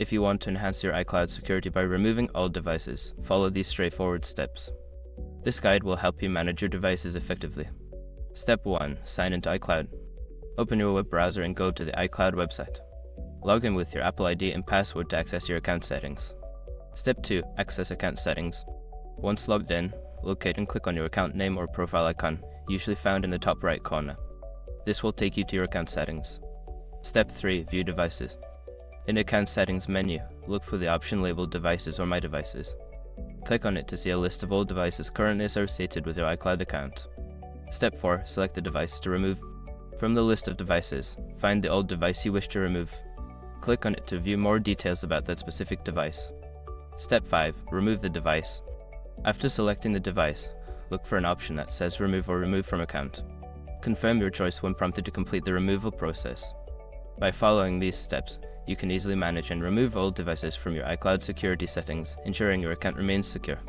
If you want to enhance your iCloud security by removing old devices, follow these straightforward steps. This guide will help you manage your devices effectively. Step 1. Sign into iCloud. Open your web browser and go to the iCloud website. Log in with your Apple ID and password to access your account settings. Step 2. Access account settings. Once logged in, locate and click on your account name or profile icon, usually found in the top right corner. This will take you to your account settings. Step 3. View devices. In the account settings menu, look for the option labeled Devices or My Devices. Click on it to see a list of all devices currently associated with your iCloud account. Step 4. Select the device to remove. From the list of devices, find the old device you wish to remove. Click on it to view more details about that specific device. Step 5. Remove the device. After selecting the device, look for an option that says Remove or Remove from Account. Confirm your choice when prompted to complete the removal process. By following these steps, you can easily manage and remove old devices from your iCloud security settings, ensuring your account remains secure.